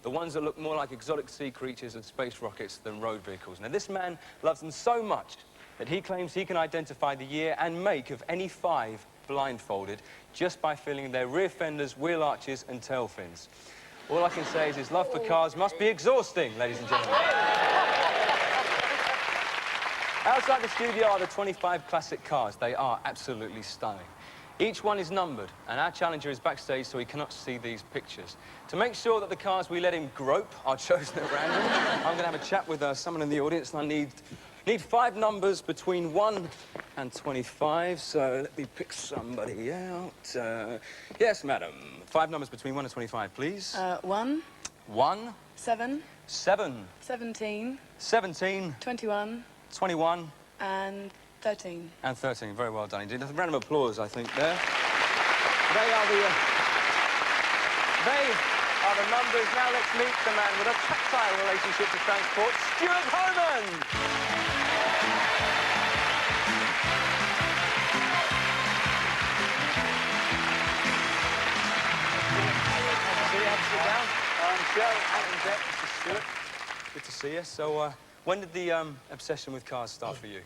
the ones that look more like exotic sea creatures and space rockets than road vehicles. Now, this man loves them so much that he claims he can identify the year and make of any 5 blindfolded just by feeling their rear fenders, wheel arches and tail fins. All I can say is his love for cars must be exhausting, ladies and gentlemen. Outside the studio are the 25 classic cars. They are absolutely stunning. Each one is numbered, and our challenger is backstage so he cannot see these pictures. To make sure that the cars we let him grope are chosen at random, I'm going to have a chat with someone in the audience, and I need 5 numbers between 1 and 25, so let me pick somebody out. Yes, madam. 5 numbers between 1 and 25, please. 1. 1. 7. 7. 17. 17. 21. 21. And 13. And 13. Very well done indeed. A round of applause, I think, there. They are the numbers. Now let's meet the man with a tactile relationship to transport, Stuart Homan. Sit down. Michelle, and Deck, this is Stuart. Good to see you. So, when did the obsession with cars start for you?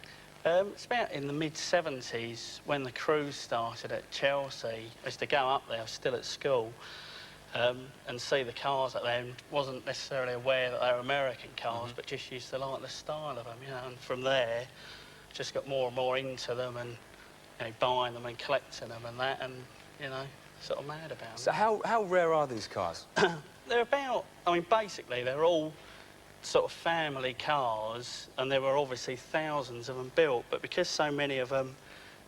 It's about in the mid-70s when the cruise started at Chelsea. I used to go up there, I was still at school, and see the cars up there, and wasn't necessarily aware that they were American cars, but just used to like the style of them, you know, and from there, just got more and more into them and, you know, buying them and collecting them and that, and, you know, sort of mad about them. So how rare are these cars? They're about, I mean, basically, they're all sort of family cars, and there were obviously thousands of them built, but because so many of them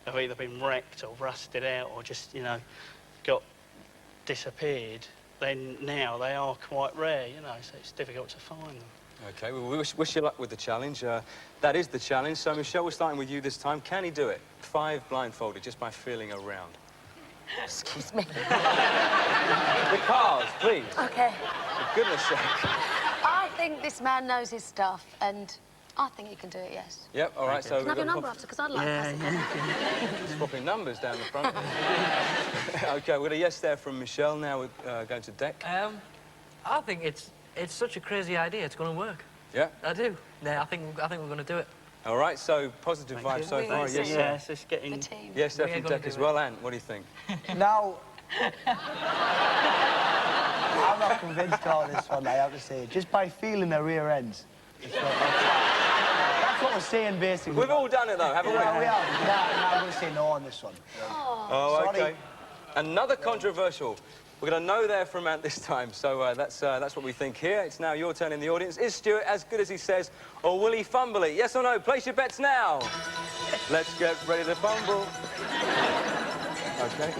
have either been wrecked or rusted out or just, you know, got disappeared, then now they are quite rare, you know, so it's difficult to find them. OK, well, we wish you luck with the challenge. That is the challenge. So, Michelle, we're starting with you this time. Can he do it? 5 blindfolded, just by feeling around. Excuse me. The cars, please. OK. For goodness sake. I think this man knows his stuff, and I think he can do it, yes. Yep, all right, so... Can I have your number after? Because I'd like to pass it on. Swapping numbers down the front. OK, we've got a yes there from Michelle. Now we're going to Deck. I think it's such a crazy idea. It's going to work. Yeah? I do. Yeah, I think we're going to do it. All right, so positive vibes so far. Yes, yes, it's getting... The team. yes, there from Deck as well. Anne, what do you think? Now, I'm not convinced about this one, I have to say. Just by feeling the rear ends. That's what we're saying, basically. We've all done it, though, haven't we? Yeah, we have. No, I'm going to say no on this one. Oh, Sorry. OK. Another controversial. We're going to know there from Ant this time, so that's what we think here. It's now your turn in the audience. Is Stuart as good as he says, or will he fumble it? Yes or no? Place your bets now. Let's get ready to fumble. OK.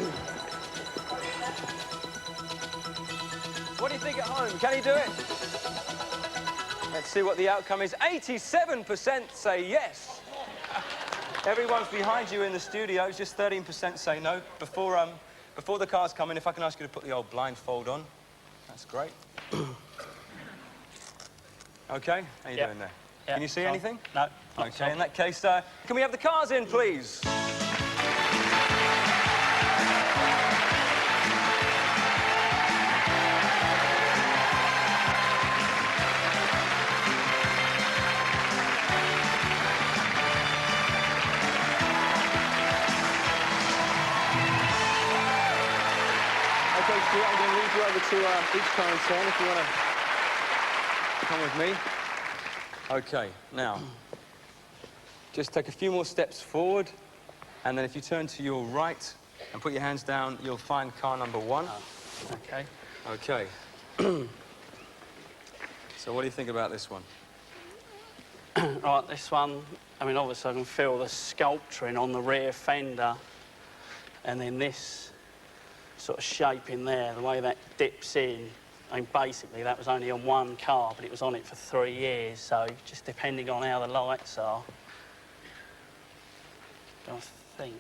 What do you think at home? Can he do it? Let's see what the outcome is. 87% say yes. Everyone's behind you in the studio. It's just 13% say no. Before the cars come in, if I can ask you to put the old blindfold on. That's great. OK, how you doing there? Yep. Can you see anything? No. OK, in that case, can we have the cars in, please? OK, Stuart, I'm going to lead you over to each car in turn if you want to come with me. OK, now, just take a few more steps forward, and then if you turn to your right and put your hands down, you'll find car number 1. Oh, OK. OK. So what do you think about this one? Right, this one, I mean, obviously I can feel the sculpturing on the rear fender, and then this sort of shape in there, the way that dips in. I mean, basically, that was only on one car, but it was on it for 3 years, so just depending on how the lights are. I think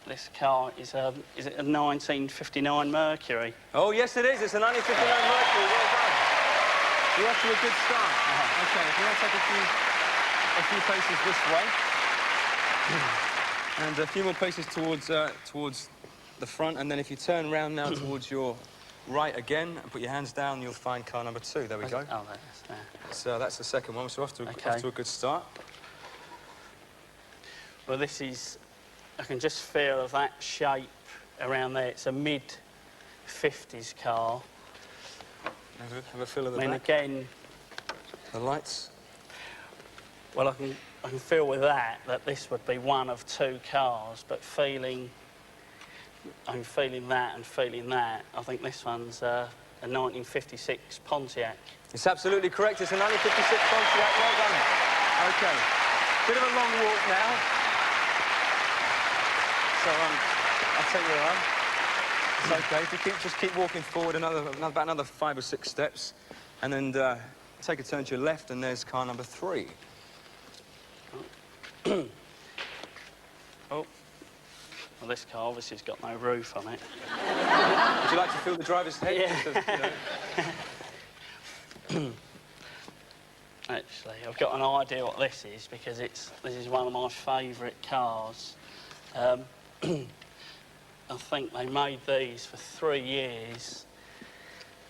this car is it a 1959 Mercury? Oh, yes, it is. It's a 1959 Mercury. Well done. You're off to a good start. OK, if you want to take a few paces this way, and a few more paces towards the front, and then if you turn round now towards your right again and put your hands down, you'll find car number 2. There we go. Oh, that's there. So that's the second one. So off to a good start. Well, this is... I can just feel that shape around there. It's a mid-50s car. Have a feel of the I mean, back. again... The lights. Well, I can feel with that this would be one of 2 cars, but I'm feeling that and feeling that. I think this one's a 1956 Pontiac. It's absolutely correct. It's a 1956 Pontiac. Well done. OK. Bit of a long walk now. So I'll take you around. It's OK. If you just keep walking forward about another 5 or 6 steps, and then take a turn to your left, and there's car number 3. Oh. Well, this car obviously has got no roof on it. Would you like to feel the driver's head? Yeah. You know? Actually, I've got an idea what this is because this is one of my favourite cars. I think they made these for 3 years,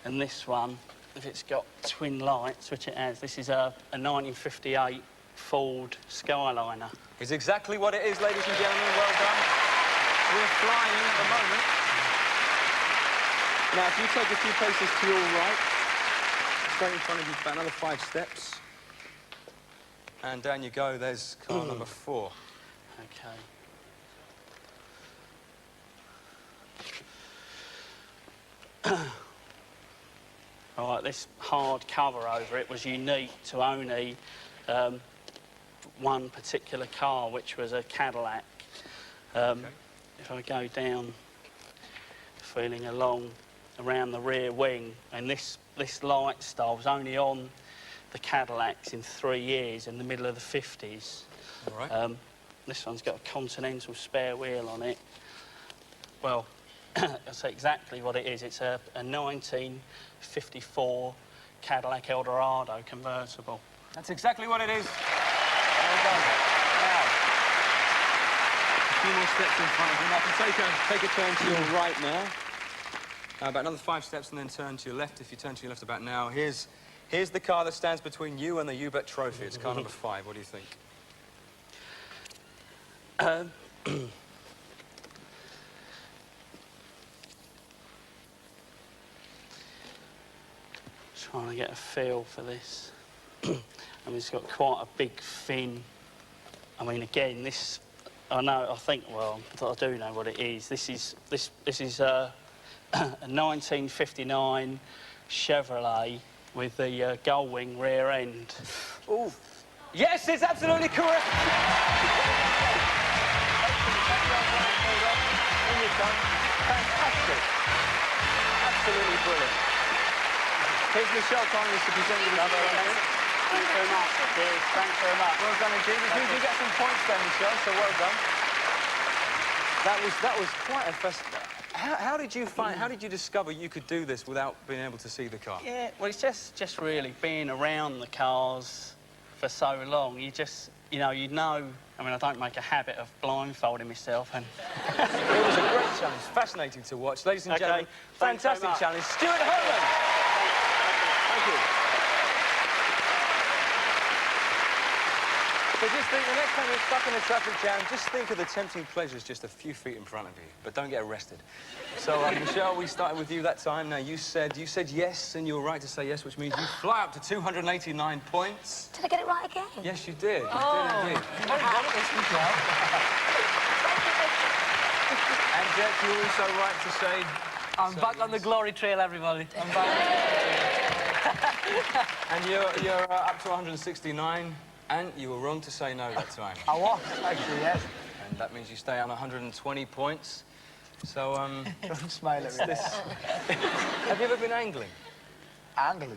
and this one, if it's got twin lights, which it has, this is a 1958 Ford Skyliner. It's exactly what it is, ladies and gentlemen. Well done. We're flying at the moment. Now, if you take a few paces to your right, straight in front of you for another 5 steps, and down you go, there's car number 4. OK. All right, this hard cover over it was unique to only one particular car, which was a Cadillac. If I go down, feeling around the rear wing, and this light style was only on the Cadillacs in 3 years in the middle of the 50s. All right. This one's got a Continental spare wheel on it. Well, I'll say exactly what it is. It's a 1954 Cadillac Eldorado convertible. That's exactly what it is. Well done. Now, a few more steps in front of you. Now, if you take a turn to your right now. About another 5 steps and then turn to your left. If you turn to your left about now, here's the car that stands between you and the U-Bet trophy. It's car number 5. What do you think? Trying to get a feel for this. I mean, it's got quite a big fin. I mean, again, this... I do know what it is. This is a 1959 Chevrolet with the gull-wing rear end. Ooh. Yes, it's absolutely correct. Fantastic. Absolutely brilliant. Here's Michelle Connolly to present you with the Thanks very much. Cheers. Thanks very much. Well done indeed. You do get some points there, Michelle, so well done. That was quite a fest. How did you discover you could do this without being able to see the car? Yeah, well, it's just really being around the cars for so long. You know, I mean, I don't make a habit of blindfolding myself, and... It was a great challenge, fascinating to watch. Ladies and gentlemen, fantastic challenge. Stuart Herman! Thank you. So just think, the next time you're stuck in a traffic jam, just think of the tempting pleasures just a few feet in front of you, but don't get arrested. So, Michelle, we started with you that time. Now, you said yes, and you were right to say yes, which means you fly up to 289 points. Did I get it right again? Yes, you did. You did indeed. Very good at this, Michelle. And, Jack, you're also right to say... I'm back on the glory trail, everybody. I'm back. And you're up to 169. And you were wrong to say no that time. I was, actually, yes. And that means you stay on 120 points. So, Don't smile at me. Have you ever been angling? Angling.